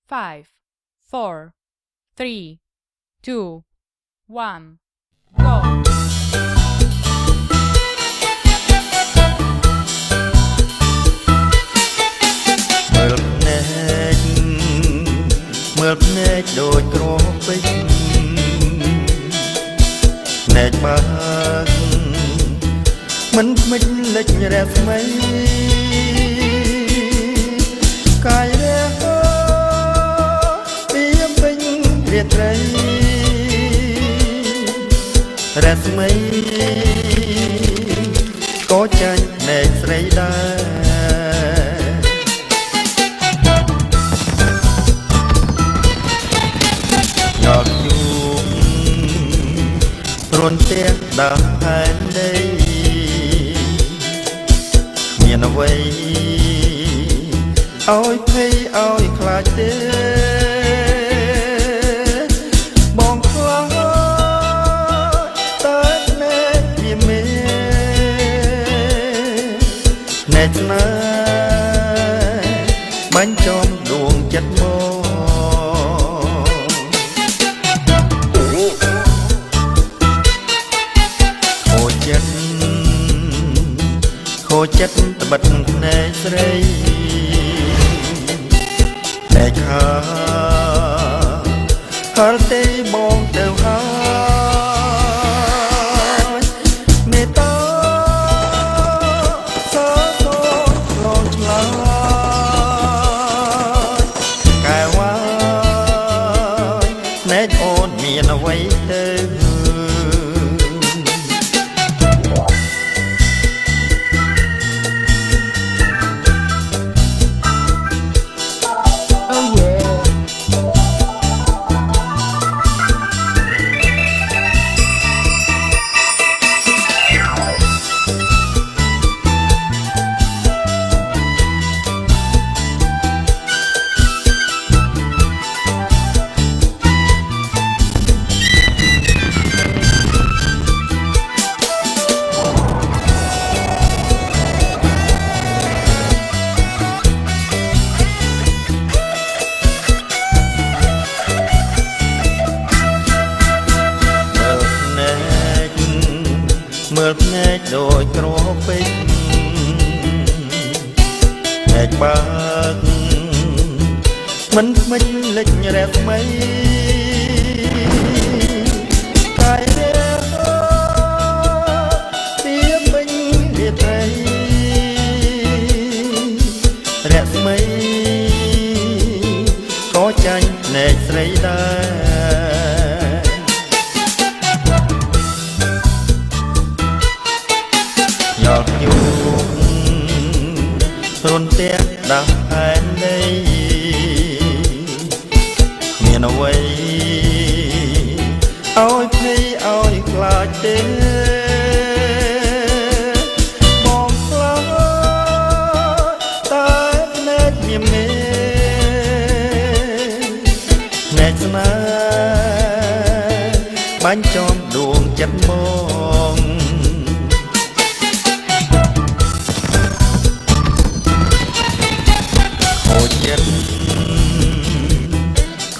5, 4, 3, 2, 1, go! មើលភ្នែកដូចក្រពេចភ្នែកបើកមិនខ្មិចលិចរស្មីកាយរះពីពេញរាត្រីរស្មីក៏ចាញ់ភ្នែកស្រីដែរយកជួបរុនផ្ទះដើរផែនដីមានអ្វីឲ្យភ័យឲ្យខ្លាចទេបងខ្លាចតែណែវាមានណែស្នេហ៍បាញ់ចំដួងចិត្តមកខូចចិត្តត្បិតភ្នែកស្រីភ្នែកហល់ទេបងទៅហើយមេត្តាសើតលងឆ្លើយកែវ៉ាភ្នែកអូនមានអ្វីទៅមើលភ្នែកដូចក្រពេចភ្នែកបើកមិនខ្មិចលិចរស្មីកាយរះពីពេញរាត្រីរស្មីក៏ចាញ់ភ្នែកស្រីដែរយកជួបរុនផ្ទះដើរផែនដីមានអ្វីឲ្យភ័យឲ្យខ្លាចទេបងខ្លាចតែភ្នែកមានភ្នែកស្នេហ៍បាញ់ចំដួងចិត្តមក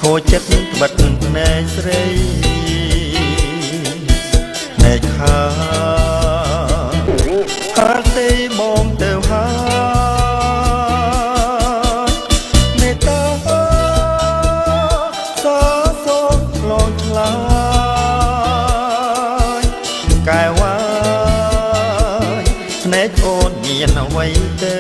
ខូចចិត្តត្បិតភ្នែកស្រីភ្នែកហើយទេបងទៅហើយមេត្តាសើសូនលងឆ្លើយកែវ៉ាភ្នែកអូនមានអ្វីទៅ